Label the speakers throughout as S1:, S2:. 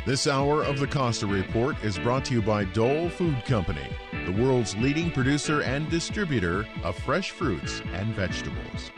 S1: This hour of the Costa Report is brought to you by Dole Food Company, the world's leading producer and distributor of fresh fruits and vegetables.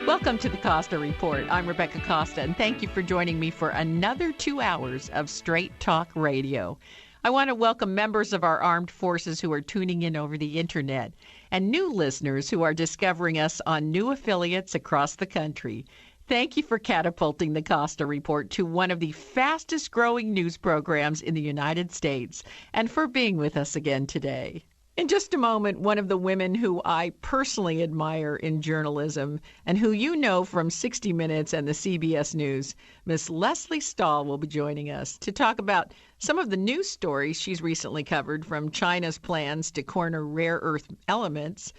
S2: Welcome to the Costa Report. I'm Rebecca Costa, and thank you for joining me for another 2 hours of Straight Talk Radio. I want to welcome members of our armed forces who are tuning in over the internet and new listeners who are discovering us on new affiliates across the country. Thank you for catapulting the Costa Report to one of the fastest growing news programs in the United States and for being with us again today. In just a moment, one of the women who I personally admire in journalism and who you know from 60 Minutes and the CBS News, Miss Lesley Stahl will be joining us to talk about some of the news stories she's recently covered, from China's plans to corner rare earth elements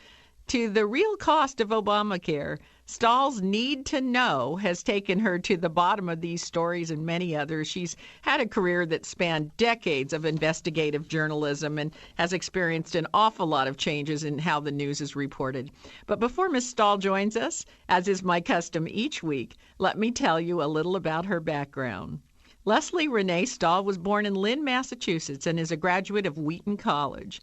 S2: to the real cost of Obamacare. Stahl's need to know has taken her to the bottom of these stories and many others. She's had a career that spanned decades of investigative journalism and has experienced an awful lot of changes in how the news is reported. But before Ms. Stahl joins us, as is my custom each week, let me tell you a little about her background. Lesley Renee Stahl was born in Lynn, Massachusetts, and is a graduate of Wheaton College.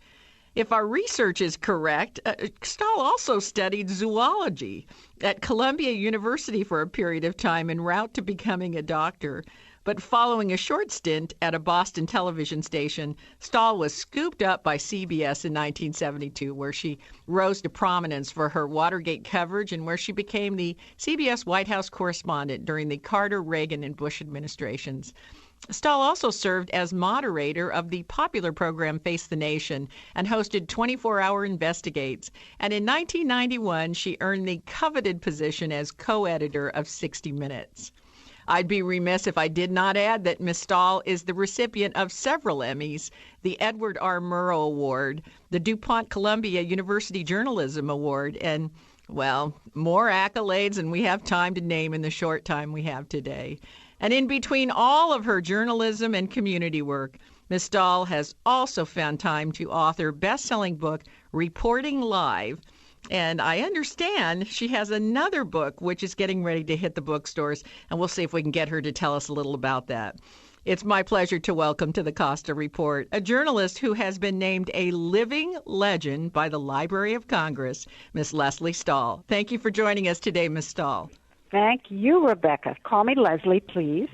S2: If our research is correct, Stahl also studied zoology at Columbia University for a period of time en route to becoming a doctor. But following a short stint at a Boston television station, Stahl was scooped up by CBS in 1972, where she rose to prominence for her Watergate coverage and where she became the CBS White House correspondent during the Carter, Reagan, and Bush administrations. Stahl also served as moderator of the popular program Face the Nation and hosted 24-Hour Investigates. And in 1991, she earned the coveted position as co-editor of 60 Minutes. I'd be remiss if I did not add that Ms. Stahl is the recipient of several Emmys, the Edward R. Murrow Award, the DuPont Columbia University Journalism Award, and, well, more accolades than we have time to name in the short time we have today. And in between all of her journalism and community work, Ms. Stahl has also found time to author best-selling book Reporting Live. And I understand she has another book which is getting ready to hit the bookstores, and we'll see if we can get her to tell us a little about that. It's my pleasure to welcome to the Costa Report a journalist who has been named a living legend by the Library of Congress, Miss Lesley Stahl. Thank you for joining us today, Miss Stahl.
S3: Thank you, Rebecca. Call me Lesley, please.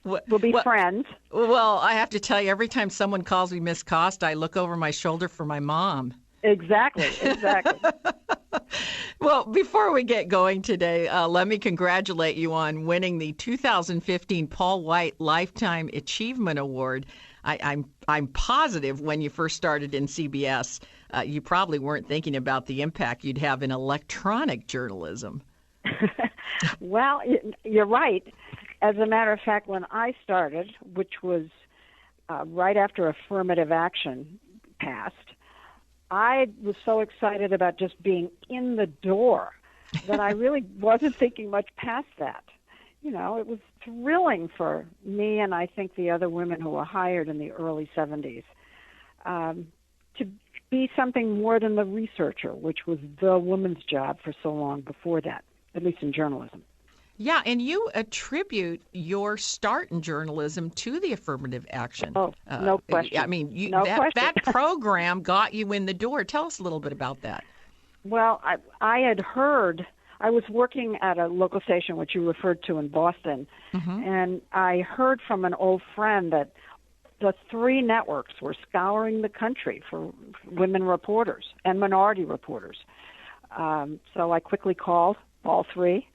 S3: We'll be friends.
S2: Well, I have to tell you, every time someone calls me Miss Costa, I look over my shoulder for my mom.
S3: Exactly.
S2: Well, before we get going today, let me congratulate you on winning the 2015 Paul White Lifetime Achievement Award. I'm positive when you first started in CBS, you probably weren't thinking about the impact you'd have in electronic journalism.
S3: Well, you're right. As a matter of fact, when I started, which was right after affirmative action passed, I was so excited about just being in the door that I really wasn't thinking much past that. You know, it was thrilling for me and I think the other women who were hired in the early 70s to be something more than the researcher, which was the woman's job for so long before that, at least in journalism.
S2: Yeah, and you attribute your start in journalism to the affirmative action.
S3: Oh, no question.
S2: I mean, that program got you in the door. Tell us a little bit about that.
S3: Well, I had heard, I was working at a local station, which you referred to in Boston, and I heard from an old friend that the three networks were scouring the country for women reporters and minority reporters. So I quickly called all three.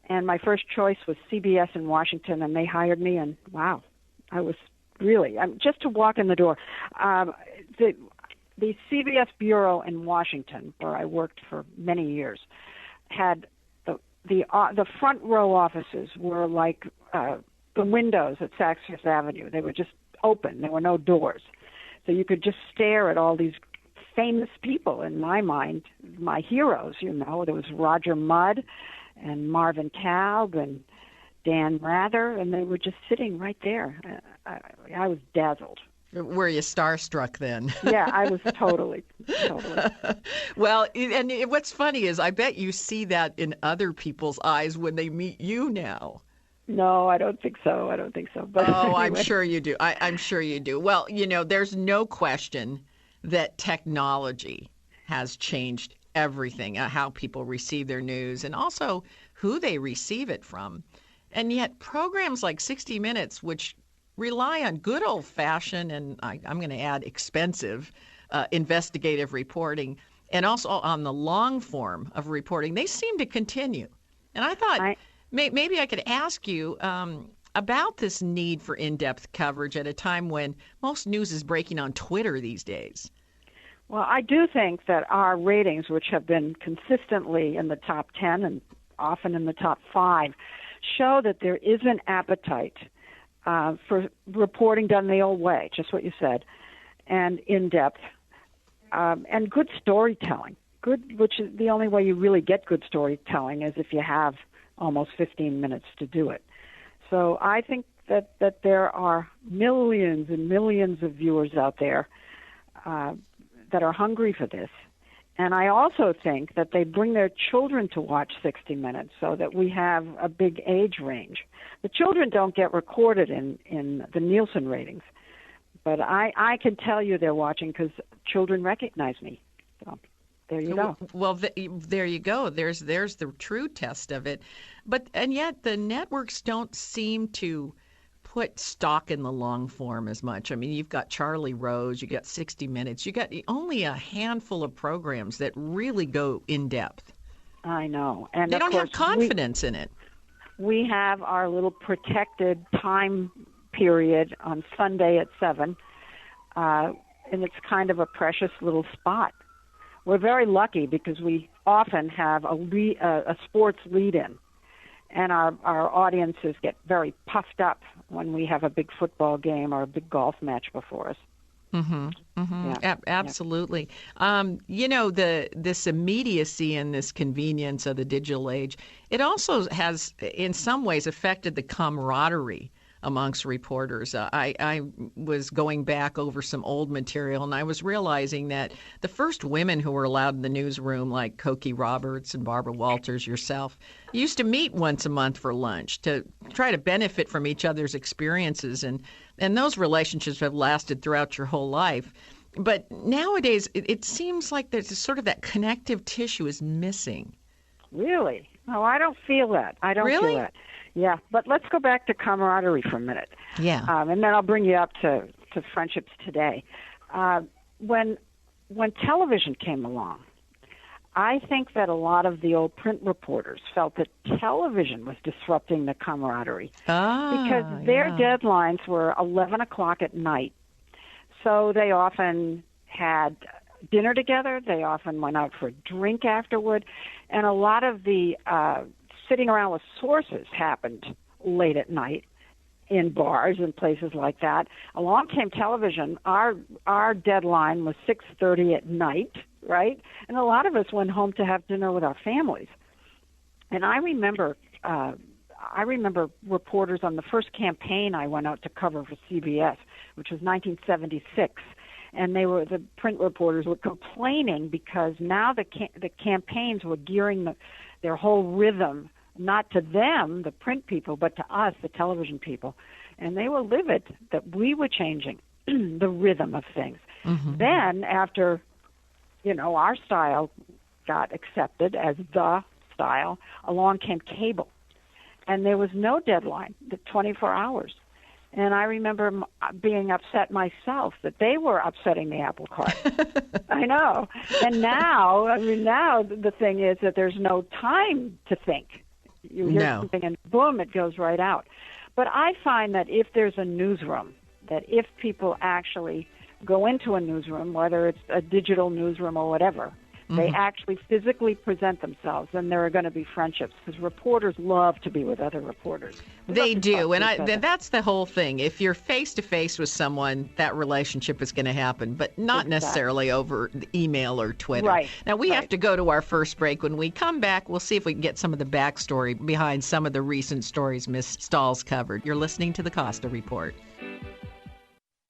S3: And my first choice was CBS in Washington, and they hired me, and wow, I was really, just to walk in the door. The CBS bureau in Washington, where I worked for many years, had the front row offices were like the windows at Saks Fifth Avenue. They were just open. There were no doors. So you could just stare at all these famous people, in my mind, my heroes, you know. There was Roger Mudd and Marvin Taub and Dan Rather, and they were just sitting right there. I was dazzled.
S2: Were you starstruck then?
S3: Yeah, I was totally.
S2: Well, and what's funny is I bet you see that in other people's eyes when they meet you now.
S3: No, I don't think so. But
S2: Oh,
S3: anyway.
S2: I'm sure you do. I'm sure you do. Well, there's no question that technology has changed everything, how people receive their news and also who they receive it from. And yet programs like 60 Minutes, which rely on good old-fashioned, and I'm going to add expensive, investigative reporting, and also on the long form of reporting, they seem to continue. And I thought maybe I could ask you about this need for in-depth coverage at a time when most news is breaking on Twitter these days.
S3: Well, I do think that our ratings, which have been consistently in the top 10 and often in the top 5, show that there is an appetite for reporting done the old way, just what you said, and in-depth, and good storytelling. Which is the only way you really get good storytelling is if you have almost 15 minutes to do it. So I think that there are millions and millions of viewers out there that are hungry for this. And I also think that they bring their children to watch 60 Minutes so that we have a big age range. The children don't get recorded in the Nielsen ratings, but I can tell you they're watching because children recognize me. So there you go.
S2: Well, there you go. There's the true test of it. And yet the networks don't seem to put stock in the long form as much. I mean, you've got Charlie Rose, you got 60 Minutes, you got only a handful of programs that really go in depth.
S3: I know. And
S2: they don't have confidence in it.
S3: We have our little protected time period on Sunday at 7, and it's kind of a precious little spot. We're very lucky because we often have a sports lead-in, and our audiences get very puffed up when we have a big football game or a big golf match before us.
S2: Mm-hmm. Mm-hmm.
S3: Yeah.
S2: Absolutely. This immediacy and this convenience of the digital age, it also has in some ways affected the camaraderie amongst reporters. I was going back over some old material, and I was realizing that the first women who were allowed in the newsroom, like Cokie Roberts and Barbara Walters, yourself, used to meet once a month for lunch to try to benefit from each other's experiences, and those relationships have lasted throughout your whole life. But nowadays, it seems like there's sort of that connective tissue is missing.
S3: Really? No, I don't feel that. I don't
S2: Really?
S3: feel that. Yeah, but let's go back to camaraderie for a minute.
S2: Yeah.
S3: And then I'll bring you up to friendships today. When television came along, I think that a lot of the old print reporters felt that television was disrupting the camaraderie because their deadlines were 11 o'clock at night. So they often had dinner together. They often went out for a drink afterward. And a lot of the sitting around with sources happened late at night in bars and places like that. Along came television. Our deadline was 6:30 at night, right? And a lot of us went home to have dinner with our families. And I remember reporters on the first campaign I went out to cover for CBS, which was 1976. And the print reporters were complaining because now the campaigns were gearing their whole rhythm not to them, the print people, but to us, the television people. And they were livid that we were changing the rhythm of things. Mm-hmm. Then after, our style got accepted as the style, along came cable. And there was no deadline, the 24 hours. And I remember being upset myself that they were upsetting the apple cart. I know. And now the thing is that there's no time to think. You hear something and boom, it goes right out. But I find that if there's a newsroom, that if people actually go into a newsroom, whether it's a digital newsroom or whatever, they actually physically present themselves, and there are going to be friendships because reporters love to be with other reporters.
S2: They do, and that's the whole thing. If you're face-to-face with someone, that relationship is going to happen, but not necessarily over email or Twitter.
S3: Right.
S2: Now, we have to go to our first break. When we come back, we'll see if we can get some of the backstory behind some of the recent stories Miss Stahl's covered. You're listening to the Costa Report.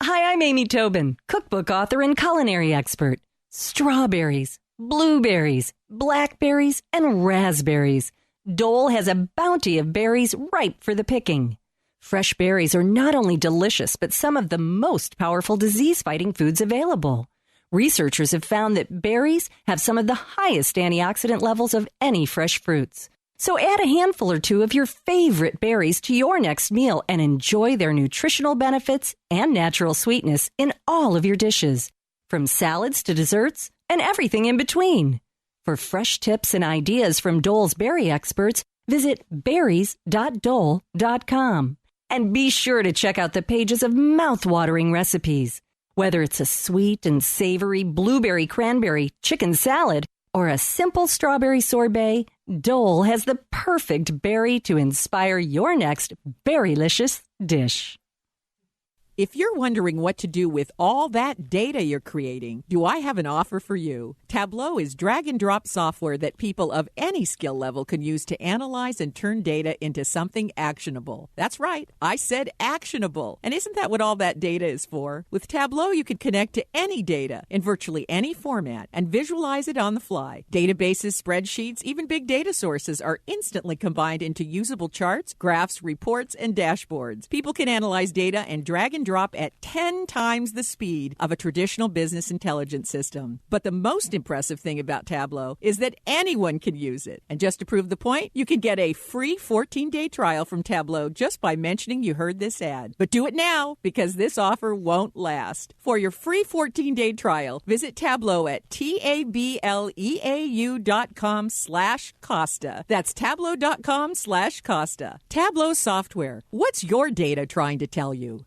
S4: Hi, I'm Amy Tobin, cookbook author and culinary expert. Strawberries, blueberries, blackberries, and raspberries. Dole has a bounty of berries ripe for the picking. Fresh berries are not only delicious, but some of the most powerful disease-fighting foods available. Researchers have found that berries have some of the highest antioxidant levels of any fresh fruits. So add a handful or two of your favorite berries to your next meal and enjoy their nutritional benefits and natural sweetness in all of your dishes, from salads to desserts and everything in between. For fresh tips and ideas from Dole's berry experts, visit berries.dole.com. And be sure to check out the pages of mouth-watering recipes. Whether it's a sweet and savory blueberry cranberry chicken salad or a simple strawberry sorbet, Dole has the perfect berry to inspire your next berrylicious dish.
S2: If you're wondering what to do with all that data you're creating, do I have an offer for you? Tableau is drag-and-drop software that people of any skill level can use to analyze and turn data into something actionable. That's right, I said actionable. And isn't that what all that data is for? With Tableau, you can connect to any data in virtually any format and visualize it on the fly. Databases, spreadsheets, even big data sources are instantly combined into usable charts, graphs, reports, and dashboards. People can analyze data and drag and drop at 10 times the speed of a traditional business intelligence system. But the most impressive thing about Tableau is that anyone can use it. And just to prove the point, you can get a free 14-day trial from Tableau just by mentioning you heard this ad. But do it now, because this offer won't last. For your free 14-day trial, visit Tableau at tableau.com/Costa. That's tableau.com/Costa. Tableau software. What's your data trying to tell you?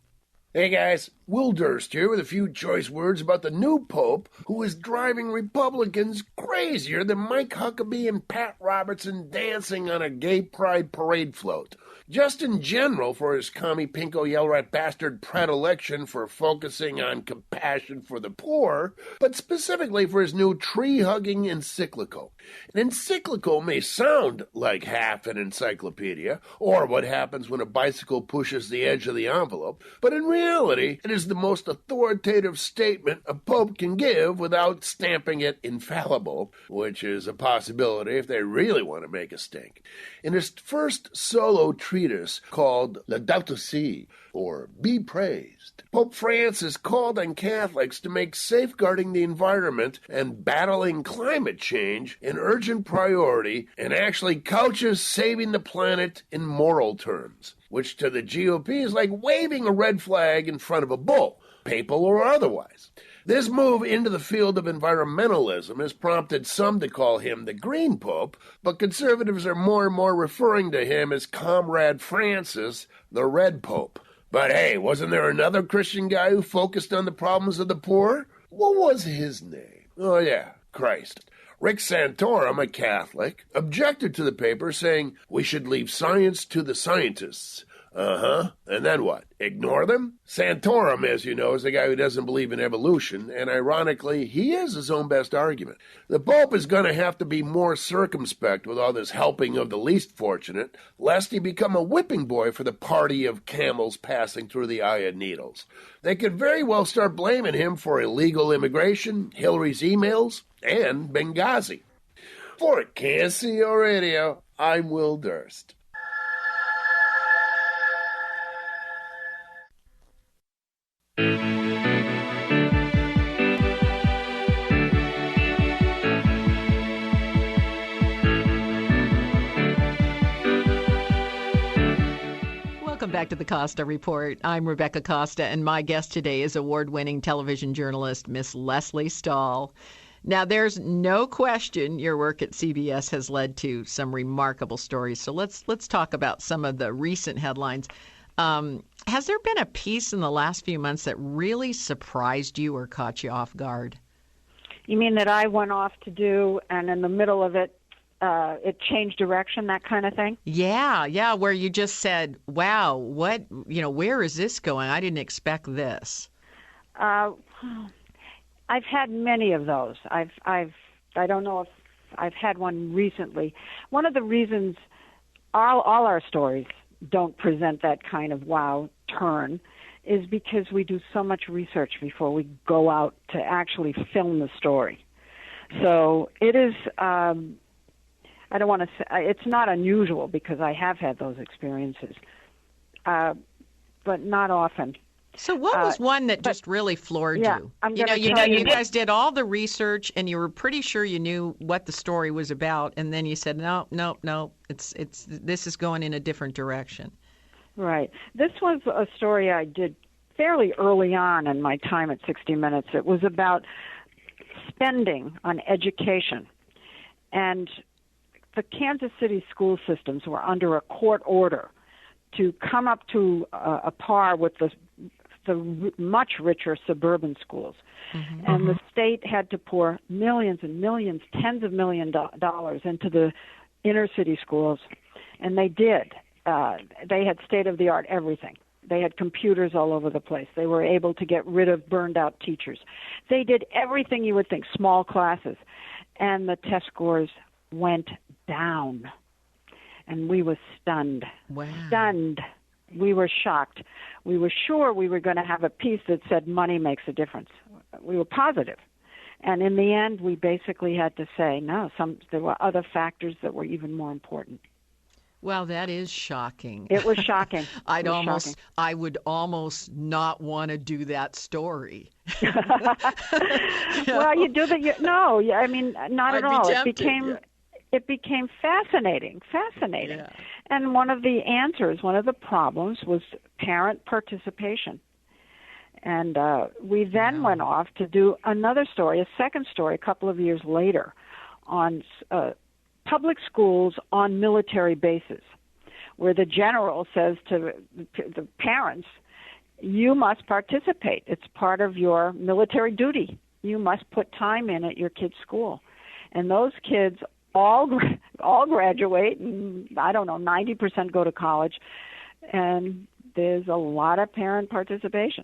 S5: Hey guys, Will Durst here with a few choice words about the new Pope who is driving Republicans crazier than Mike Huckabee and Pat Robertson dancing on a gay pride parade float. Just in general for his commie pinko yell rat bastard predilection for focusing on compassion for the poor, but specifically for his new tree-hugging encyclical. An encyclical may sound like half an encyclopedia, or what happens when a bicycle pushes the edge of the envelope, but in reality, it is the most authoritative statement a pope can give without stamping it infallible, which is a possibility if they really want to make a stink. In his first solo treatise called Laudato Si, or Be Praised, Pope Francis called on Catholics to make safeguarding the environment and battling climate change an urgent priority and actually couches saving the planet in moral terms, which to the GOP is like waving a red flag in front of a bull, papal or otherwise. This move into the field of environmentalism has prompted some to call him the Green Pope, but conservatives are more and more referring to him as Comrade Francis, the Red Pope. But hey, wasn't there another Christian guy who focused on the problems of the poor? What was his name? Oh yeah, Christ. Rick Santorum, a Catholic, objected to the paper, saying we should leave science to the scientists. And then what? Ignore them? Santorum, as you know, is the guy who doesn't believe in evolution, and ironically, he is his own best argument. The Pope is going to have to be more circumspect with all this helping of the least fortunate, lest he become a whipping boy for the party of camels passing through the eye of needles. They could very well start blaming him for illegal immigration, Hillary's emails, and Benghazi. For KSCO Radio, I'm Will Durst.
S2: Welcome back to the Costa Report. I'm Rebecca Costa, and my guest today is award-winning television journalist Miss Lesley Stahl. Now, there's no question your work at CBS has led to some remarkable stories. So let's talk about some of the recent headlines. Has there been a piece in the last few months that really surprised you or caught you off guard?
S3: You mean that I went off to do, and in the middle of it, it changed direction, that kind of thing?
S2: Yeah, where you just said, wow, where is this going? I didn't expect this.
S3: I've had many of those. I don't know if I've had one recently. One of the reasons all our stories don't present that kind of wow turn is because we do so much research before we go out to actually film the story. So it is, I don't want to say it's not unusual because I have had those experiences, but not often.
S2: So what was one that just really floored you? You guys did all the research and you were pretty sure you knew what the story was about, and then you said, no, this is going in a different direction.
S3: Right. This was a story I did fairly early on in my time at 60 Minutes. It was about spending on education. And the Kansas City school systems were under a court order to come up to a par with the much richer suburban schools. Mm-hmm. And the state had to pour millions and millions, tens of millions dollars into the inner city schools. And they did. They had state-of-the-art everything. They had computers all over the place. They were able to get rid of burned-out teachers. They did everything you would think, small classes. And the test scores went down. And we were stunned.
S2: Wow.
S3: Stunned. We were shocked. We were sure we were going to have a piece that said money makes a difference. We were positive. And in the end, we basically had to say, no, there were other factors that were even more important.
S2: Well, that is shocking.
S3: It was shocking.
S2: I would almost not want to do that story.
S3: Well, you do that. No, I mean, not at all. It became fascinating.
S2: Yeah.
S3: And one of the problems was parent participation. And we then went off to do another story, a second story, a couple of years later, on public schools on military bases, where the general says to the parents, you must participate. It's part of your military duty. You must put time in at your kid's school. And those kids all graduate, and 90% go to college, and there's a lot of parent participation.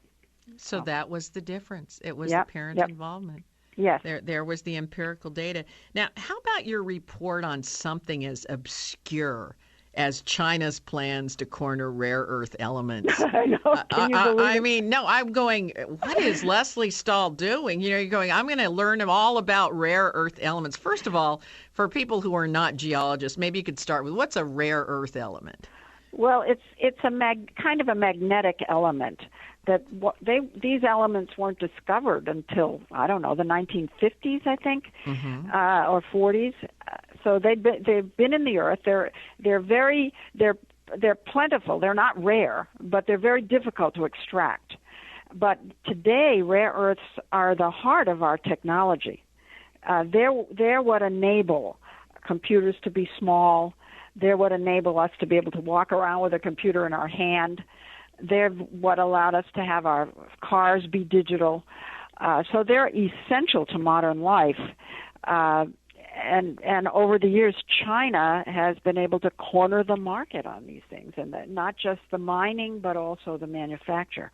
S2: So that was the difference. It was the parent involvement.
S3: Yes.
S2: There was the empirical data. Now, how about your report on something as obscure as China's plans to corner rare earth elements?
S3: I know. Can you believe it?
S2: I'm going, what is Lesley Stahl doing? You're going, I'm going to learn all about rare earth elements. First of all, for people who are not geologists, maybe you could start with, what's a rare earth element?
S3: Well, it's kind of a magnetic element. These elements weren't discovered until, the 1950s, I think, or 40s. So they've been in the earth. They're plentiful. They're not rare, but they're very difficult to extract. But today, rare earths are the heart of our technology. They're what enable computers to be small. They're what enable us to be able to walk around with a computer in our hand. They're what allowed us to have our cars be digital. So they're essential to modern life. And over the years, China has been able to corner the market on these things, and not just the mining, but also the manufacture.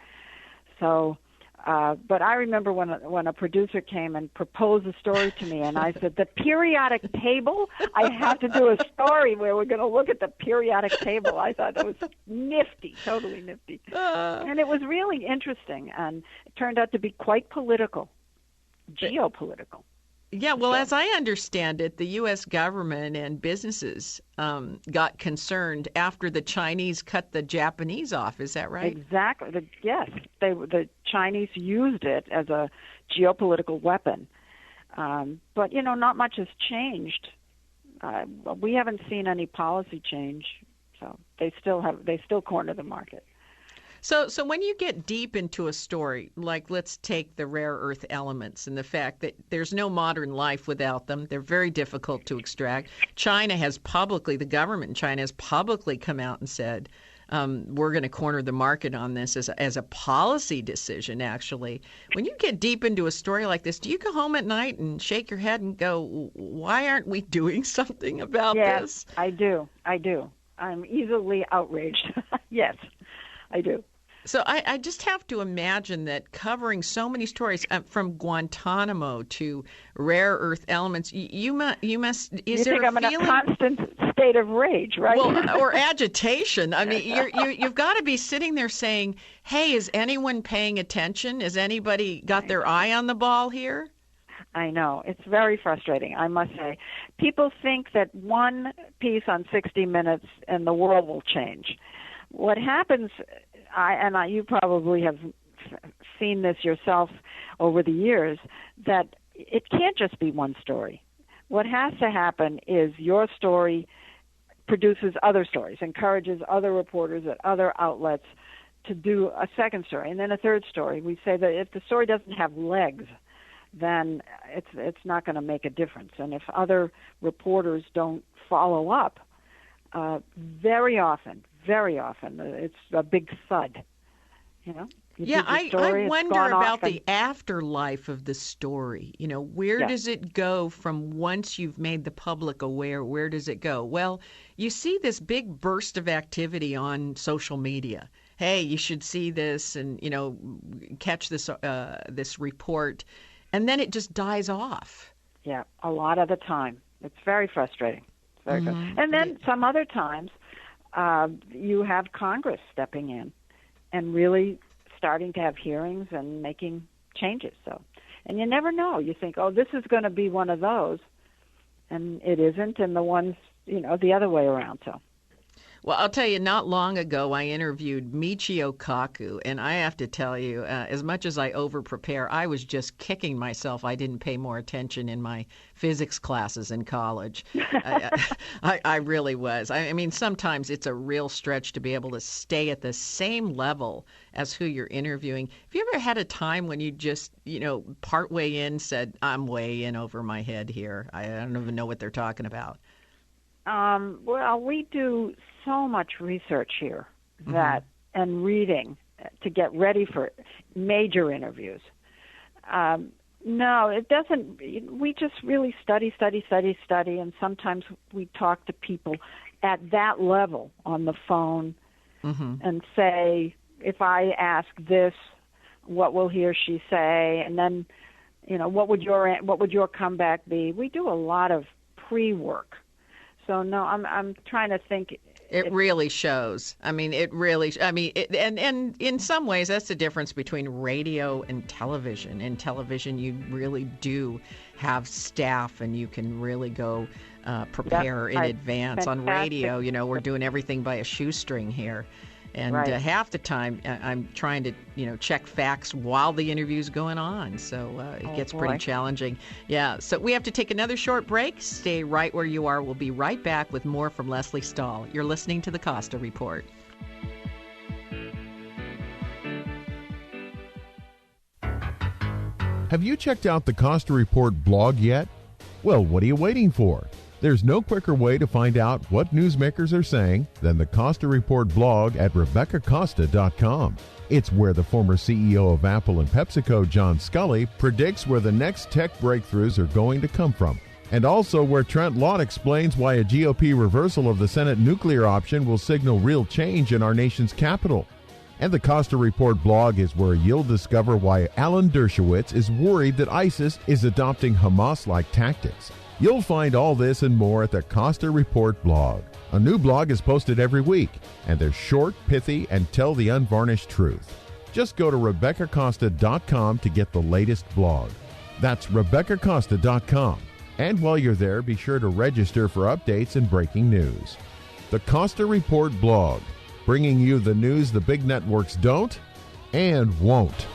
S3: So, but I remember when a producer came and proposed a story to me, and I said, the periodic table, I have to do a story where we're going to look at the periodic table. I thought that was nifty, totally nifty. And it was really interesting, and it turned out to be quite political, geopolitical.
S2: Yeah, well, as I understand it, the U.S. government and businesses got concerned after the Chinese cut the Japanese off. Is that right?
S3: Exactly. Yes. The Chinese used it as a geopolitical weapon. But, not much has changed. We haven't seen any policy change. So they still corner the market.
S2: So when you get deep into a story, like let's take the rare earth elements and the fact that there's no modern life without them, they're very difficult to extract. The government in China has publicly come out and said, we're going to corner the market on this as a policy decision, actually. When you get deep into a story like this, do you go home at night and shake your head and go, why aren't we doing something about this?
S3: Yes, I do. I'm easily outraged. Yes, I do.
S2: So I just have to imagine that covering so many stories from Guantanamo to rare earth elements, you must. Is there
S3: think I'm
S2: feeling...
S3: in a constant state of rage, right?
S2: Well, or agitation. I mean, you've got to be sitting there saying, "Hey, is anyone paying attention? Has anybody got their eye on the ball here?"
S3: I know. It's very frustrating, I must say. People think that one piece on 60 Minutes and the world will change. What happens, you probably have seen this yourself over the years, that it can't just be one story. What has to happen is your story produces other stories, encourages other reporters at other outlets to do a second story, and then a third story. We say that if the story doesn't have legs, then it's not going to make a difference. And if other reporters don't follow up, very often, it's a big thud. You know?
S2: I wonder about the afterlife of the story. You know, where does it go from once you've made the public aware? Where does it go? Well, you see this big burst of activity on social media. Hey, you should see this, and catch this this report. And then it just dies off. Yeah,
S3: a lot of the time. It's very frustrating. It's very frustrating. And then some other times you have Congress stepping in and really starting to have hearings and making changes. And you never know. You think, oh, this is going to be one of those, and it isn't, and the ones, the other way around.
S2: Well, I'll tell you, not long ago, I interviewed Michio Kaku, and I have to tell you, as much as I over-prepare, I was just kicking myself I didn't pay more attention in my physics classes in college. I really was. I mean, sometimes it's a real stretch to be able to stay at the same level as who you're interviewing. Have you ever had a time when you just, partway in said, I'm way in over my head here. I don't even know what they're talking about.
S3: Well, we do so much research here and reading to get ready for major interviews. No, it doesn't. We just really study, and sometimes we talk to people at that level on the phone and say, if I ask this, what will he or she say? And then, what would your comeback be? We do a lot of pre-work. So no, I'm trying to think.
S2: It really shows. I mean, and in some ways, that's the difference between radio and television. In television, you really do have staff, and you can really go prepare in advance.
S3: Fantastic.
S2: On radio, we're doing everything by a shoestring here. And half the time, I'm trying to, check facts while the interview's going on. So it gets pretty challenging. Yeah. So we have to take another short break. Stay right where you are. We'll be right back with more from Lesley Stahl. You're listening to the Costa Report.
S1: Have you checked out the Costa Report blog yet? Well, what are you waiting for? There's no quicker way to find out what newsmakers are saying than the Costa Report blog at RebeccaCosta.com. It's where the former CEO of Apple and PepsiCo, John Scully, predicts where the next tech breakthroughs are going to come from. And also where Trent Lott explains why a GOP reversal of the Senate nuclear option will signal real change in our nation's capital. And the Costa Report blog is where you'll discover why Alan Dershowitz is worried that ISIS is adopting Hamas-like tactics. You'll find all this and more at the Costa Report blog. A new blog is posted every week, and they're short, pithy, and tell the unvarnished truth. Just go to RebeccaCosta.com to get the latest blog. That's RebeccaCosta.com. And while you're there, be sure to register for updates and breaking news. The Costa Report blog, bringing you the news the big networks don't and won't.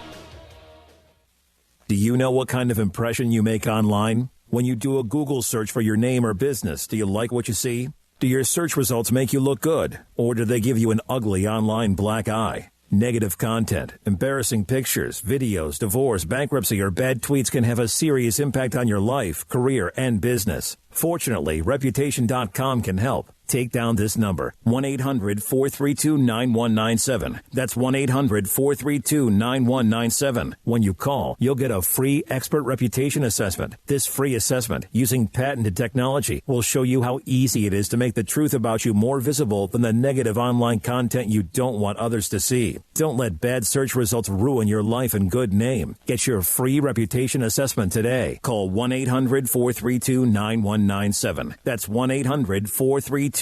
S6: Do you know what kind of impression you make online? When you do a Google search for your name or business, do you like what you see? Do your search results make you look good? Or do they give you an ugly online black eye? Negative content, embarrassing pictures, videos, divorce, bankruptcy, or bad tweets can have a serious impact on your life, career, and business. Fortunately, Reputation.com can help. Take down this number, 1-800-432-9197. That's 1-800-432-9197. When you call, you'll get a free expert reputation assessment. This free assessment, using patented technology, will show you how easy it is to make the truth about you more visible than the negative online content you don't want others to see. Don't let bad search results ruin your life and good name. Get your free reputation assessment today. Call 1-800-432-9197. That's 1-800-432-9197.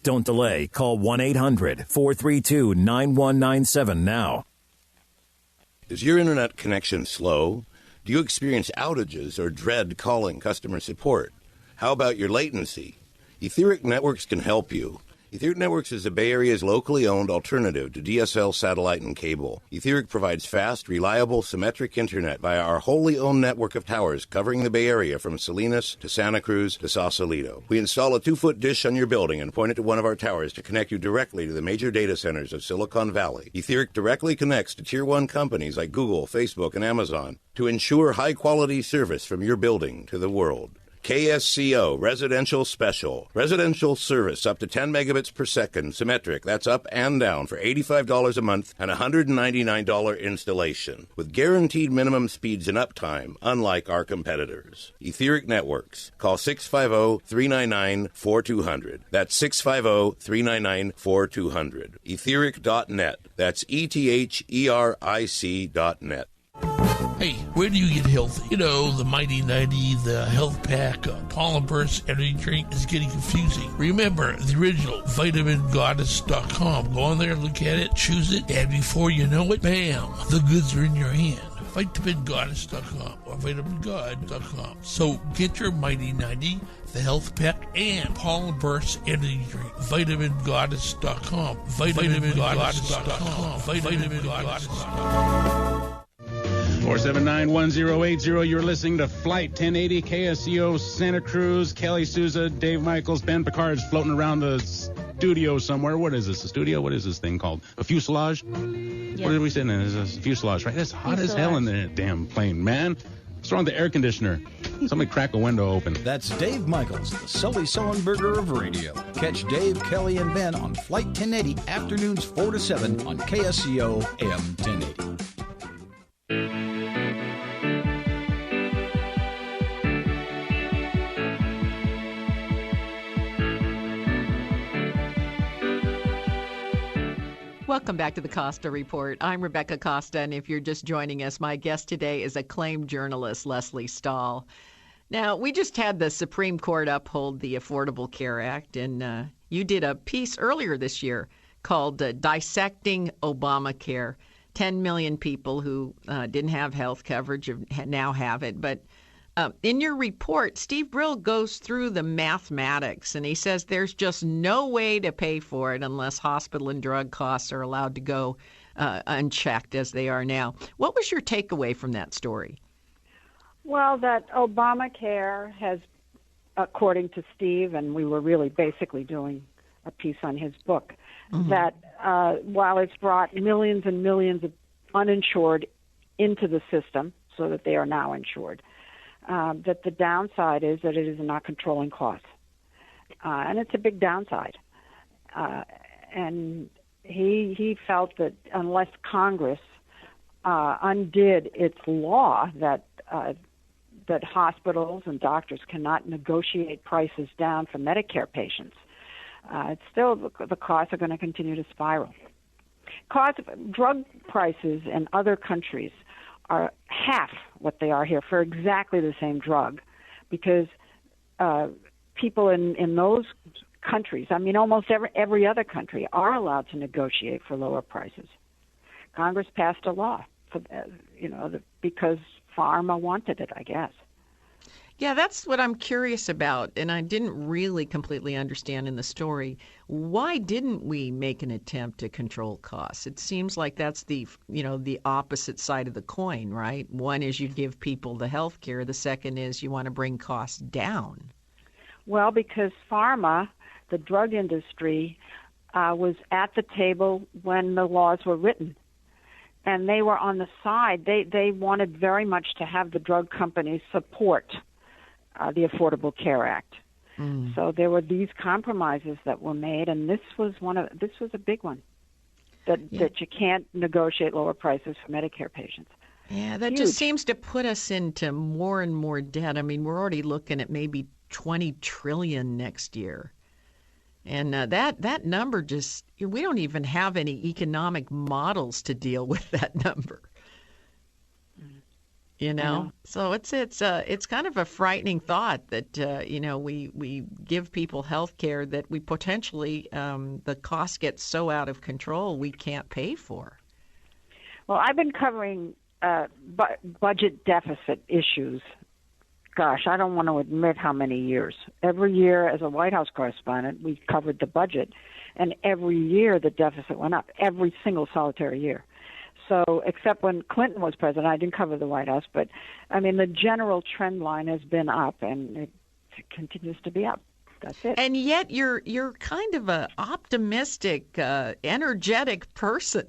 S6: Don't delay. Call 1-800-432-9197 now.
S7: Is your internet connection slow? Do you experience outages or dread calling customer support? How about your latency? Etheric Networks can help you. Etheric Networks is the Bay Area's locally owned alternative to DSL satellite and cable. Etheric provides fast, reliable, symmetric internet via our wholly owned network of towers covering the Bay Area from Salinas to Santa Cruz to Sausalito. We install a 2-foot dish on your building and point it to one of our towers to connect you directly to the major data centers of Silicon Valley. Etheric directly connects to Tier 1 companies like Google, Facebook, and Amazon to ensure high-quality service from your building to the world. KSCO Residential Special. Residential service up to 10 megabits per second, symmetric, that's up and down, for $85 a month and $199 installation, with guaranteed minimum speeds and uptime, unlike our competitors. Etheric Networks. Call 650-399-4200. That's 650-399-4200. Etheric.net. That's ETHERIC.net.
S8: Hey, where do you get healthy? You know, the Mighty 90, the health pack, Polyburst energy drink is getting confusing. Remember, the original, vitamingoddess.com. Go on there, look at it, choose it, and before you know it, bam, the goods are in your hand. vitamingoddess.com or vitamingod.com. So get your Mighty 90, the health pack, and Polyburst energy drink. vitamingoddess.com. vitamingoddess.com. vitamingoddess.com.
S9: 479-1080. You're listening to Flight 1080 KSCO Santa Cruz. Kelly Souza, Dave Michaels, Ben Picard's floating around the studio somewhere. What is this? A studio? What is this thing called? A fuselage? Yeah. What did we say? It's a fuselage, right? It's hot as hell in the damn plane, man. What's wrong with the air conditioner? Somebody crack a window open.
S10: That's Dave Michaels, the Sully Sullenberger of radio. Catch Dave, Kelly, and Ben on Flight 1080, afternoons 4 to 7 on KSCO AM 1080.
S2: Welcome back to the Costa Report. I'm Rebecca Costa, and if you're just joining us, my guest today is acclaimed journalist Lesley Stahl. Now, we just had the Supreme Court uphold the Affordable Care Act, and you did a piece earlier this year called Dissecting Obamacare. 10 million people who didn't have health coverage now have it, but in your report, Steve Brill goes through the mathematics, and he says there's just no way to pay for it unless hospital and drug costs are allowed to go unchecked as they are now. What was your takeaway from that story?
S3: Well, that Obamacare has, according to Steve, and we were really basically doing a piece on his book, that while it's brought millions and millions of uninsured into the system so that they are now insured, that the downside is that it is not controlling costs. And it's a big downside. And he felt that unless Congress undid its law that hospitals and doctors cannot negotiate prices down for Medicare patients, it's still the costs are going to continue to spiral. Drug prices in other countries are half what they are here for exactly the same drug, because people in those countries, I mean almost every other country, are allowed to negotiate for lower prices. Congress passed a law for because pharma wanted it, I guess.
S2: Yeah, that's what I'm curious about, and I didn't really completely understand in the story. Why didn't we make an attempt to control costs? It seems like that's the opposite side of the coin, right? One is you give people the health care. The second is you want to bring costs down. Well,
S3: because pharma, the drug industry, was at the table when the laws were written. And they were on the side. They wanted very much to have the drug companies support the Affordable Care Act. So there were these compromises that were made, and this was a big one. That you can't negotiate lower prices for Medicare patients.
S2: Yeah, that just seems to put us into more and more debt. I mean, we're already looking at maybe $20 trillion next year. And that number we don't even have any economic models to deal with that number. So it's kind of a frightening thought that we give people health care that we potentially the cost gets so out of control we can't pay for.
S3: Well, I've been covering budget deficit issues. Gosh, I don't want to admit how many years. Every year as a White House correspondent, we covered the budget, and every year the deficit went up, every single solitary year. So except when Clinton was president, I didn't cover the White House, but, I mean, the general trend line has been up, and it continues to be up. That's it.
S2: And yet you're kind of a optimistic, energetic person.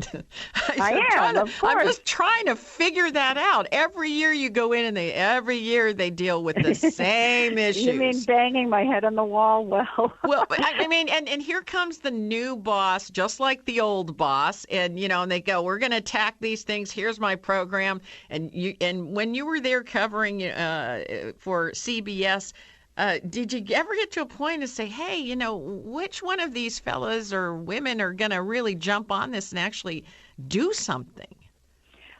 S3: I am, of course.
S2: I'm just trying to figure that out. Every year you go in, and every year they deal with the same issues.
S3: You mean banging my head on the wall? Well,
S2: I mean, and here comes the new boss, just like the old boss, and and they go, we're going to attack these things. Here's my program, and when you were there covering for CBS. Did you ever get to a point to say, hey, which one of these fellas or women are going to really jump on this and actually do something?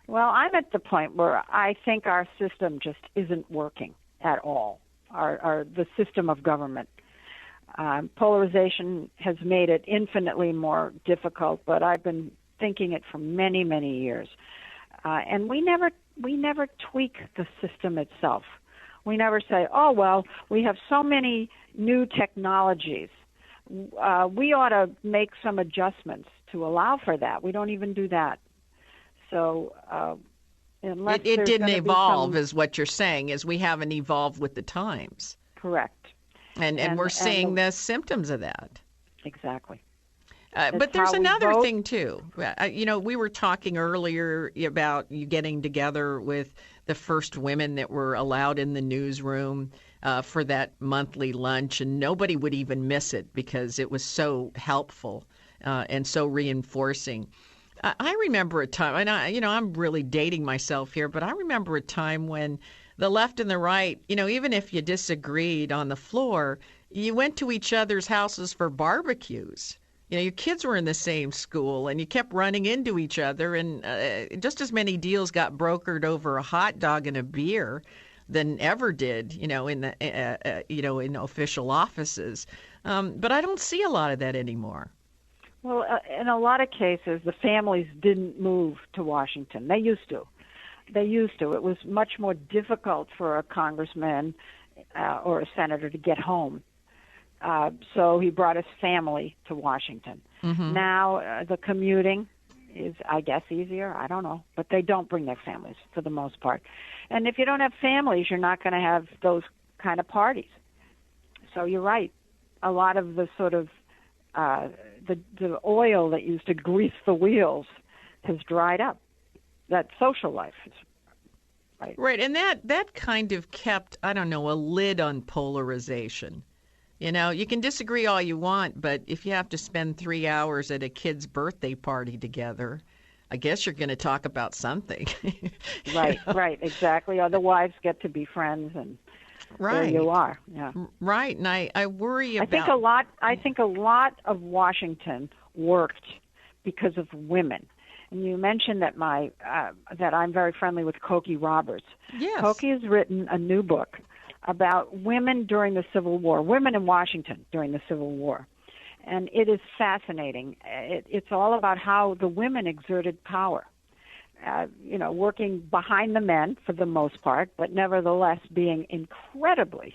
S3: Well, I'm at the point where I think our system just isn't working at all, the system of government. Polarization has made it infinitely more difficult, but I've been thinking it for many, many years. And we never tweak the system itself. We never say, oh, well, we have so many new technologies. We ought to make some adjustments to allow for that. We don't even do that. So unless
S2: it didn't evolve, is what you're saying, is we haven't evolved with the times.
S3: Correct.
S2: And we're seeing the symptoms of that.
S3: Exactly.
S2: But there's another thing, too. We were talking earlier about you getting together with the first women that were allowed in the newsroom for that monthly lunch, and nobody would even miss it because it was so helpful and so reinforcing. I remember a time, and I'm really dating myself here, but I remember a time when the left and the right, even if you disagreed on the floor, you went to each other's houses for barbecues. Your kids were in the same school, and you kept running into each other, and just as many deals got brokered over a hot dog and a beer than ever did, in the in official offices. But I don't see a lot of that anymore.
S3: Well, in a lot of cases, the families didn't move to Washington. They used to. It was much more difficult for a congressman or a senator to get home. So he brought his family to Washington. Mm-hmm. Now the commuting is, I guess, easier. I don't know. But they don't bring their families for the most part. And if you don't have families, you're not going to have those kind of parties. So you're right. A lot of the sort of the oil that used to grease the wheels has dried up. That social life is right.
S2: Right, and that kind of kept, a lid on polarization. You can disagree all you want, but if you have to spend 3 hours at a kid's birthday party together, I guess you're going to talk about something.
S3: Right, exactly. Other wives get to be friends, and there you are. Yeah.
S2: Right, and I worry about.
S3: I think a lot of Washington worked because of women. And you mentioned that that I'm very friendly with Cokie Roberts.
S2: Yes.
S3: Cokie has written a new book about women during the Civil War, women in Washington during the Civil War. And it is fascinating. It's all about how the women exerted power, working behind the men for the most part, but nevertheless being incredibly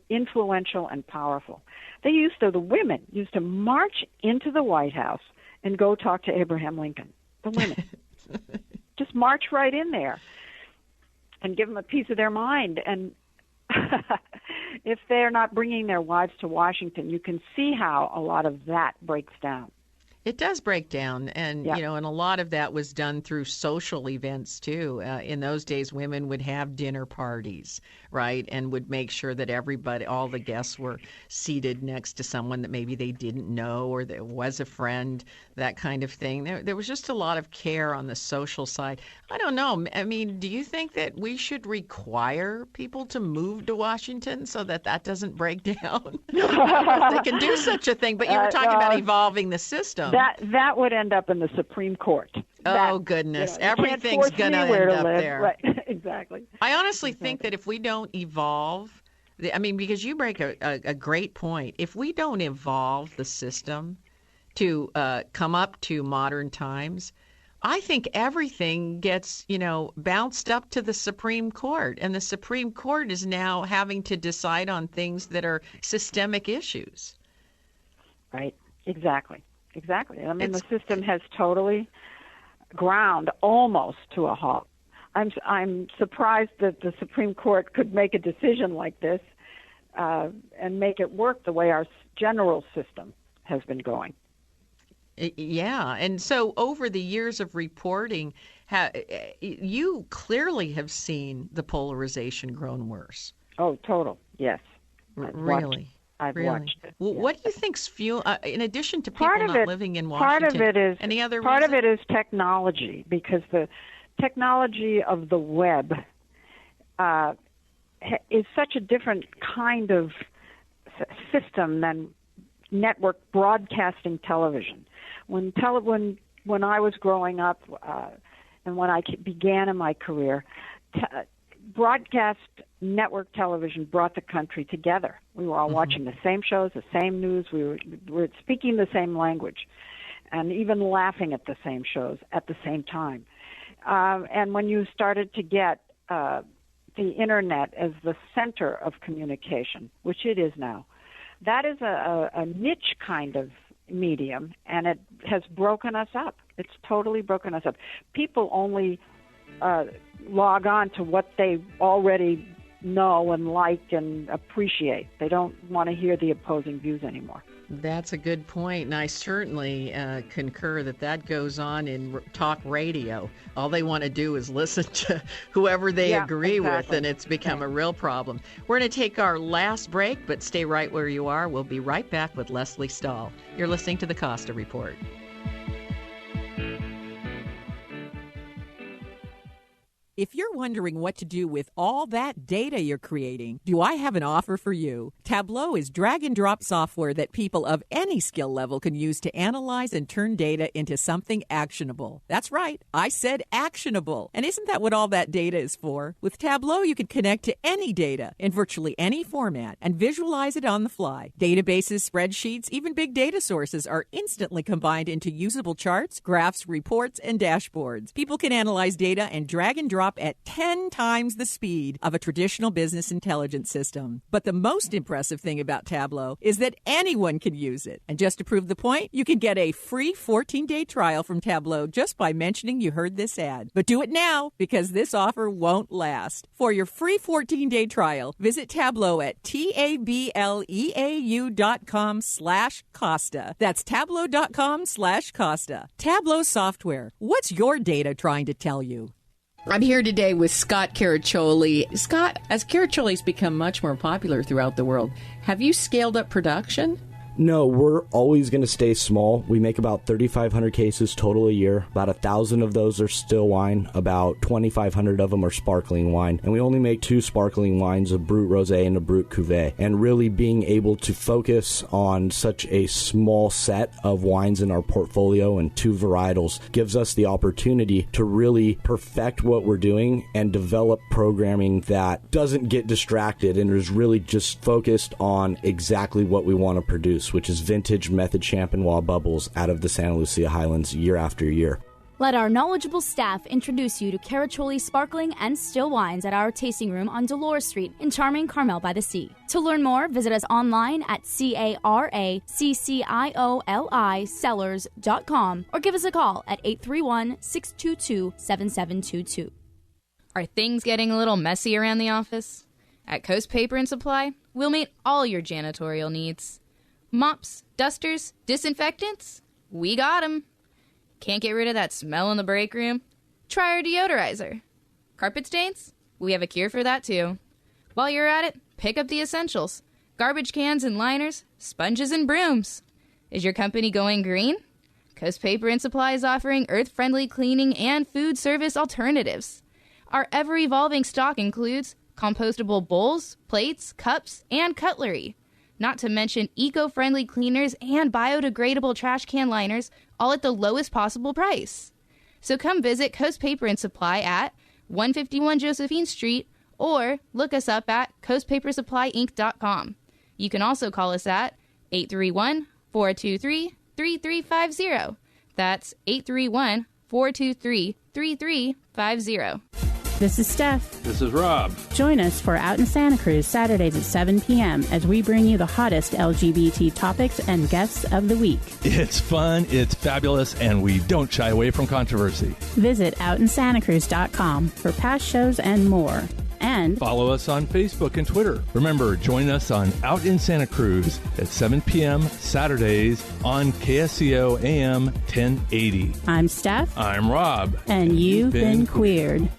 S3: influential and powerful. The women used to march into the White House and go talk to Abraham Lincoln, the women. Just march right in there and give them a piece of their mind. And if they're not bringing their wives to Washington, you can see how a lot of that breaks down.
S2: It does break down, and and a lot of that was done through social events too. In those days, women would have dinner parties, right, and would make sure that all the guests were seated next to someone that maybe they didn't know or that was a friend, that kind of thing. There was just a lot of care on the social side. I don't know. I mean, do you think that we should require people to move to Washington so that doesn't break down? They can do such a thing, but you were talking about evolving the system.
S3: That would end up in the Supreme Court.
S2: Goodness. Everything's going to end up there.
S3: Right, exactly.
S2: I honestly think that if we don't evolve, because you break a great point. If we don't evolve the system to come up to modern times, I think everything gets, bounced up to the Supreme Court, and the Supreme Court is now having to decide on things that are systemic issues.
S3: Right. Exactly. I mean, the system has totally ground almost to a halt. I'm surprised that the Supreme Court could make a decision like this and make it work the way our general system has been going.
S2: Yeah, and so over the years of reporting, you clearly have seen the polarization grown worse.
S3: Oh, total, yes. I've
S2: Really?
S3: watched it.
S2: Well,
S3: yes.
S2: what do you think's fuel? In addition to people not living in Washington,
S3: part of it is
S2: any other
S3: part
S2: reason?
S3: of it is technology, because the technology of the web is such a different kind of system than network broadcasting television. When I was growing up and when I began in my career, broadcast network television brought the country together. We were all watching the same shows, the same news. We were speaking the same language and even laughing at the same shows at the same time. And when you started to get the Internet as the center of communication, which it is now, that is a niche kind of medium, and it has broken us up. It's totally broken us up. People only log on to what they already know and like and appreciate. They don't want to hear the opposing views anymore.
S2: That's a good point, and I certainly concur that goes on in talk radio. All they want to do is listen to whoever they agree with, and it's become a real problem. We're going to take our last break, but stay right where you are. We'll be right back with Lesley Stahl. You're listening to the Costa Report.
S11: If you're wondering what to do with all that data you're creating, do I have an offer for you? Tableau is drag-and-drop software that people of any skill level can use to analyze and turn data into something actionable. That's right, I said actionable. And isn't that what all that data is for? With Tableau, you can connect to any data in virtually any format and visualize it on the fly. Databases, spreadsheets, even big data sources are instantly combined into usable charts, graphs, reports, and dashboards. People can analyze data and drag and drop at 10 times the speed of a traditional business intelligence system. But the most impressive thing about Tableau is that anyone can use it. And just to prove the point, you can get a free 14-day trial from Tableau just by mentioning you heard this ad. But do it now, because this offer won't last. For your free 14-day trial, visit Tableau at tableau.com/Costa. That's tableau.com/Costa. Tableau software. What's your data trying to tell you?
S12: I'm here today with Scott Caraccioli. Scott, as Caraccioli's become much more popular throughout the world, have you scaled up production?
S13: No, we're always going to stay small. We make about 3,500 cases total a year. About 1,000 of those are still wine. About 2,500 of them are sparkling wine. And we only make 2 sparkling wines, a Brut Rosé and a Brut Cuvée. And really being able to focus on such a small set of wines in our portfolio and 2 varietals gives us the opportunity to really perfect what we're doing and develop programming that doesn't get distracted and is really just focused on exactly what we want to produce, which is vintage method Champenois bubbles out of the Santa Lucia Highlands year after year.
S14: Let our knowledgeable staff introduce you to Caraccioli sparkling and still wines at our tasting room on Dolores Street in charming Carmel by the Sea. To learn more, visit us online at CARACCIOLI cellars.com or give us a call at 831-622-7722.
S15: Are things getting a little messy around the office? At Coast Paper and Supply, we'll meet all your janitorial needs. Mops, dusters, disinfectants? We got 'em. Can't get rid of that smell in the break room? Try our deodorizer. Carpet stains? We have a cure for that too. While you're at it, pick up the essentials. Garbage cans and liners, sponges and brooms. Is your company going green? Coast Paper and Supply is offering earth-friendly cleaning and food service alternatives. Our ever-evolving stock includes compostable bowls, plates, cups, and cutlery. Not to mention eco-friendly cleaners and biodegradable trash can liners, all at the lowest possible price. So come visit Coast Paper and Supply at 151 Josephine Street or look us up at coastpapersupplyinc.com. You can also call us at 831-423-3350. That's 831-423-3350. 423-3350.
S16: This is Steph.
S17: This is Rob.
S16: Join us for Out in Santa Cruz Saturdays at 7 p.m. as we bring you the hottest LGBT topics and guests of the week.
S17: It's fun, it's fabulous, and we don't shy away from controversy.
S16: Visit OutinSantaCruz.com for past shows and more. And
S17: follow us on Facebook and Twitter. Remember, join us on Out in Santa Cruz at 7 p.m. Saturdays on KSCO AM 1080.
S16: I'm Steph.
S17: I'm Rob.
S16: And you've been queered.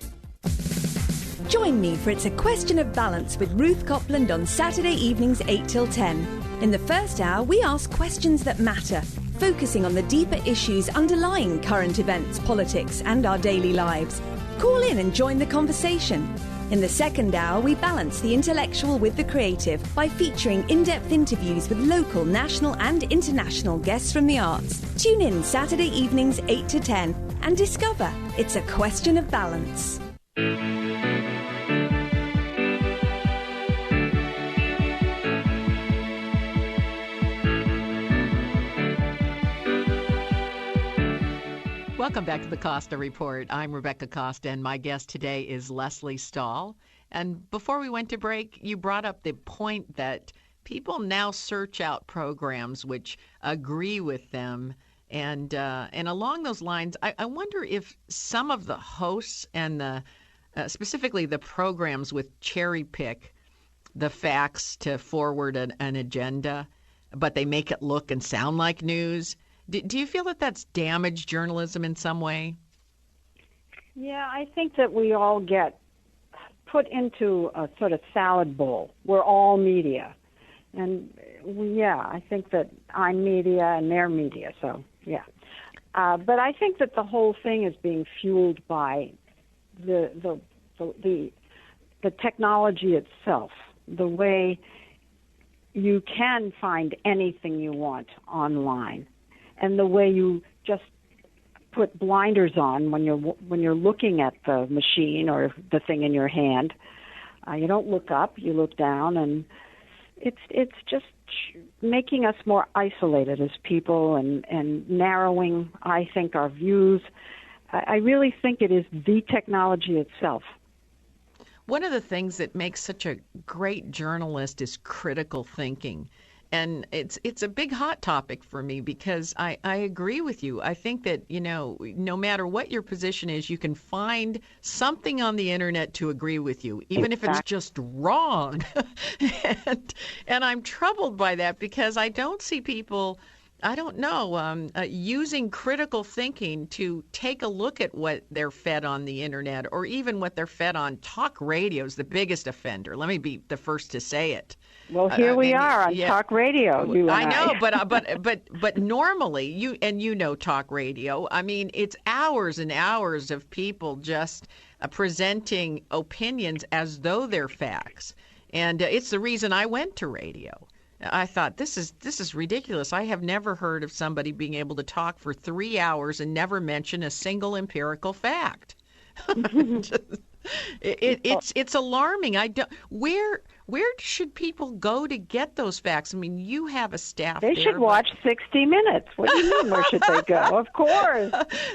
S18: Join me for It's a Question of Balance with Ruth Copland on Saturday evenings 8 till 10. In the first hour, we ask questions that matter, focusing on the deeper issues underlying current events, politics, and our daily lives. Call in and join the conversation. In the second hour, we balance the intellectual with the creative by featuring in-depth interviews with local, national, and international guests from the arts. Tune in Saturday evenings 8 to 10 and discover It's a Question of Balance.
S2: Welcome back to the Costa Report. I'm Rebecca Costa, and my guest today is Lesley Stahl. And before we went to break, you brought up the point that people now search out programs which agree with them. And along those lines, I wonder if some of the hosts and specifically the programs with cherry pick the facts to forward an agenda, but they make it look and sound like news. Do you feel that that's damaged journalism in some way?
S3: Yeah, I think that we all get put into a sort of salad bowl. We're all media. And, I think that I'm media and they're media, so, yeah. But I think that the whole thing is being fueled by the technology itself, the way you can find anything you want online. And the way you just put blinders on when you're looking at the machine or the thing in your hand, you don't look up, you look down, and it's just making us more isolated as people and narrowing, I think, our views. I really think it is the technology itself.
S2: One of the things that makes such a great journalist is critical thinking. And it's a big hot topic for me because I agree with you. I think that, no matter what your position is, you can find something on the internet to agree with you, even if it's just wrong. and I'm troubled by that because I don't see people, using critical thinking to take a look at what they're fed on the internet or even what they're fed on. Talk radio is the biggest offender. Let me be the first to say it.
S3: Well, here we are on talk radio.
S2: I know, but normally you know talk radio. I mean, it's hours and hours of people just presenting opinions as though they're facts, and it's the reason I went to radio. I thought this is ridiculous. I have never heard of somebody being able to talk for 3 hours and never mention a single empirical fact. It's alarming. Where should people go to get those facts? I mean, you have a staff.
S3: They should watch 60 Minutes. What do you mean? Where should they go? Of course,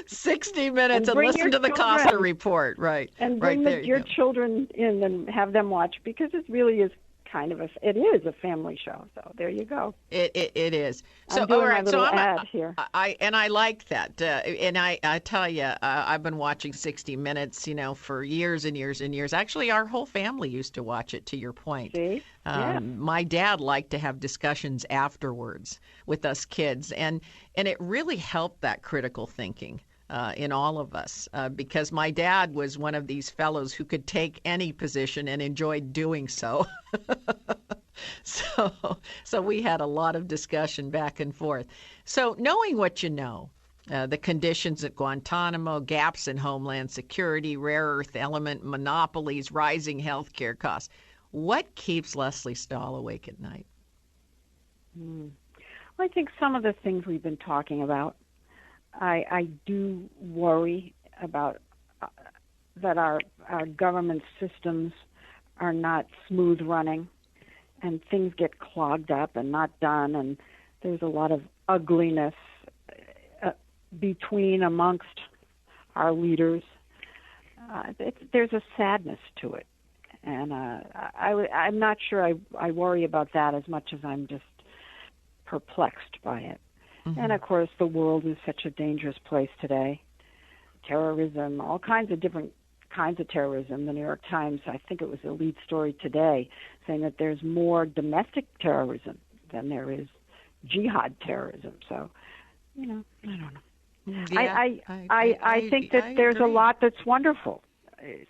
S2: 60 Minutes and listen to the Costa Report, right?
S3: And bring your children in and have them watch because it really is it is a family show. So there you go.
S2: It is. So
S3: I'm doing
S2: all right.
S3: my little ad here.
S2: I like that. And I tell you, I've been watching 60 Minutes, for years and years and years. Actually, our whole family used to watch it. To your point,
S3: see?
S2: My dad liked to have discussions afterwards with us kids, and it really helped that critical thinking. In all of us, because my dad was one of these fellows who could take any position and enjoyed doing so. So we had a lot of discussion back and forth. So knowing what you know, the conditions at Guantanamo, gaps in homeland security, rare earth element monopolies, rising health care costs, what keeps Lesley Stahl awake at night?
S3: Well, I think some of the things we've been talking about. I do worry about that our government systems are not smooth running and things get clogged up and not done, and there's a lot of ugliness amongst our leaders. There's a sadness to it. And I'm not sure I worry about that as much as I'm just perplexed by it. Mm-hmm. And, of course, the world is such a dangerous place today. Terrorism, all kinds of different kinds of terrorism. The New York Times, I think it was a lead story today, saying that there's more domestic terrorism than there is jihad terrorism. So, I don't know.
S2: Yeah,
S3: I think that there's a lot that's wonderful.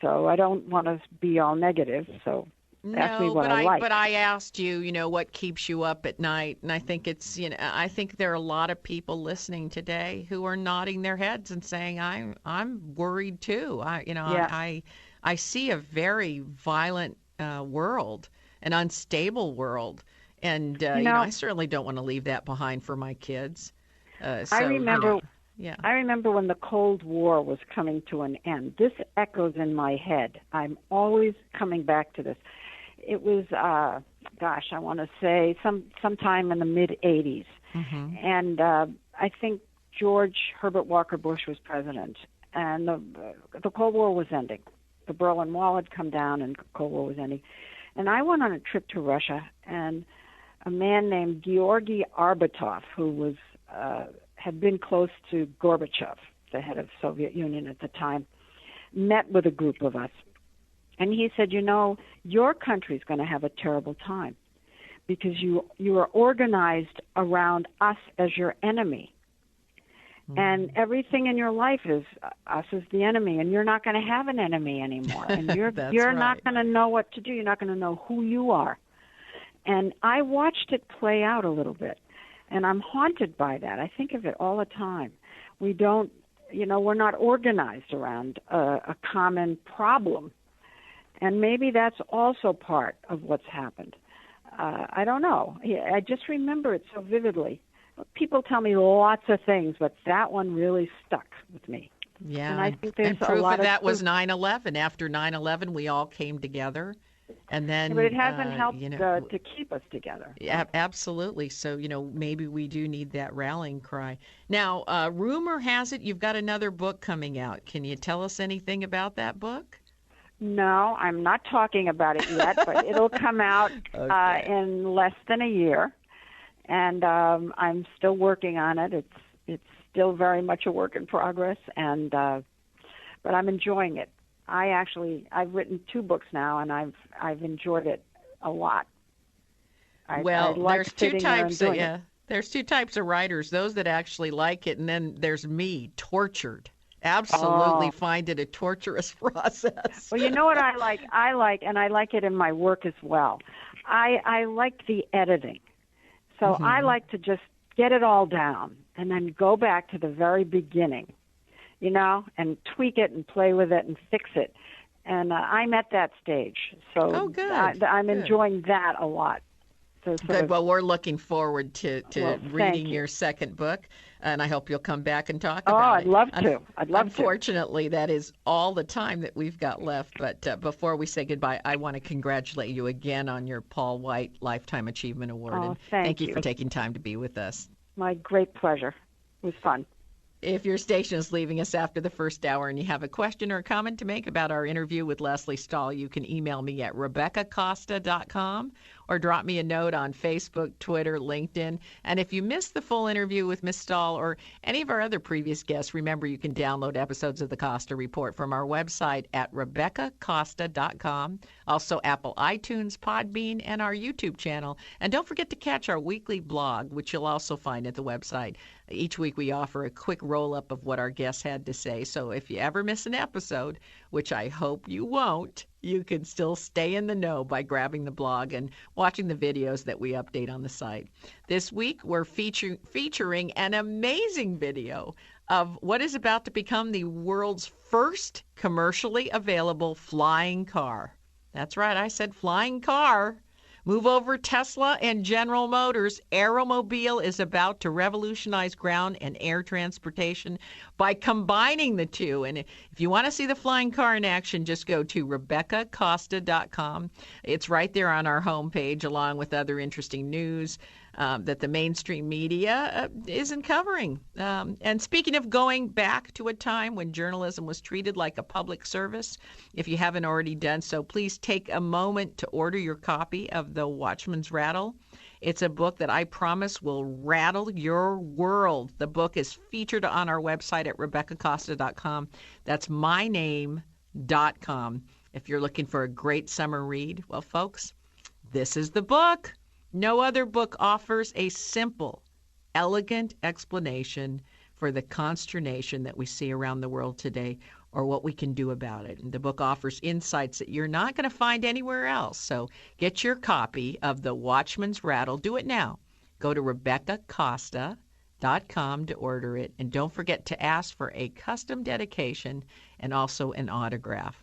S3: So I don't want to be all negative. So ask me what I like.
S2: But I asked you, what keeps you up at night, and I think it's, I think there are a lot of people listening today who are nodding their heads and saying, I'm worried too. I see a very violent world, an unstable world, and I certainly don't want to leave that behind for my kids.
S3: I remember. Yeah. I remember when the Cold War was coming to an end. This echoes in my head. I'm always coming back to this. It was, I want to say sometime in the mid-'80s. Mm-hmm. And I think George Herbert Walker Bush was president. And the Cold War was ending. The Berlin Wall had come down and the Cold War was ending. And I went on a trip to Russia, and a man named Georgy Arbatov, who was had been close to Gorbachev, the head of the Soviet Union at the time, met with a group of us. And he said, your country's going to have a terrible time because you are organized around us as your enemy. Mm-hmm. And everything in your life is us as the enemy, and you're not going to have an enemy anymore. And you're not going to know what to do. You're not going to know who you are. And I watched it play out a little bit. And I'm haunted by that. I think of it all the time. We don't, we're not organized around a common problem. And maybe that's also part of what's happened. I don't know. I just remember it so vividly. People tell me lots of things, but that one really stuck with me.
S2: Yeah,
S3: and I think there's
S2: proof
S3: a lot
S2: of that was 9/11. After 9/11, we all came together. And then,
S3: but it hasn't helped to keep us together.
S2: Yeah, absolutely. So, maybe we do need that rallying cry. Now, rumor has it you've got another book coming out. Can you tell us anything about that book?
S3: No, I'm not talking about it yet, but it'll come out in less than a year. And I'm still working on it. It's still very much a work in progress, and but I'm enjoying it. I've written 2 books now, and I've enjoyed it a lot.
S2: There's 2 types. There's 2 types of writers: those that actually like it, and then there's me, tortured. Absolutely find it a torturous process.
S3: Well, you know what I like? I like it in my work as well. I like the editing, so I like to just get it all down and then go back to the very beginning. And tweak it and play with it and fix it. And I'm at that stage. So
S2: good.
S3: I'm enjoying that a lot.
S2: Good. Well, we're looking forward to reading your second book, and I hope you'll come back and talk about it.
S3: Oh, I'd love to.
S2: Unfortunately, that is all the time that we've got left. But before we say goodbye, I want to congratulate you again on your Paul White Lifetime Achievement Award.
S3: Oh,
S2: and
S3: thank
S2: you for taking time to be with us.
S3: My great pleasure. It was fun.
S2: If your station is leaving us after the first hour and you have a question or a comment to make about our interview with Lesley Stahl, you can email me at RebeccaCosta.com or drop me a note on Facebook, Twitter, LinkedIn. And if you missed the full interview with Ms. Stahl or any of our other previous guests, remember you can download episodes of the Costa Report from our website at RebeccaCosta.com, also Apple iTunes, Podbean, and our YouTube channel. And don't forget to catch our weekly blog, which you'll also find at the website. Each week we offer a quick roll-up of what our guests had to say. So if you ever miss an episode, which I hope you won't, you can still stay in the know by grabbing the blog and watching the videos that we update on the site. This week we're featuring an amazing video of what is about to become the world's first commercially available flying car. That's right, I said flying car. Move over Tesla and General Motors. Aeromobile is about to revolutionize ground and air transportation by combining the two. And if you want to see the flying car in action, just go to RebeccaCosta.com. It's right there on our homepage, along with other interesting news, that the mainstream media isn't covering. And speaking of going back to a time when journalism was treated like a public service, if you haven't already done so, please take a moment to order your copy of The Watchman's Rattle. It's a book that I promise will rattle your world. The book is featured on our website at RebeccaCosta.com. That's myname.com. If you're looking for a great summer read, well, folks, this is the book. No other book offers a simple, elegant explanation for the consternation that we see around the world today, or what we can do about it. And the book offers insights that you're not going to find anywhere else. So get your copy of The Watchman's Rattle. Do it now. Go to RebeccaCosta.com to order it. And don't forget to ask for a custom dedication and also an autograph.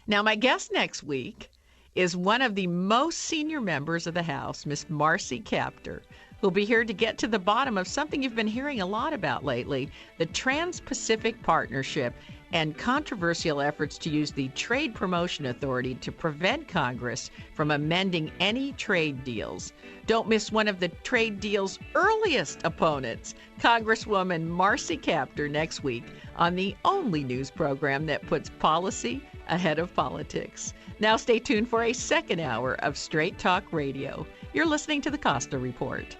S2: Now, my guest next week is one of the most senior members of the House, Miss Marcy Kaptur, who'll be here to get to the bottom of something you've been hearing a lot about lately, the Trans-Pacific Partnership and controversial efforts to use the Trade Promotion Authority to prevent Congress from amending any trade deals. Don't miss one of the trade deal's earliest opponents, Congresswoman Marcy Kaptur, next week on the only news program that puts policy ahead of politics. Now stay tuned for a second hour of Straight Talk Radio. You're listening to the Costa Report.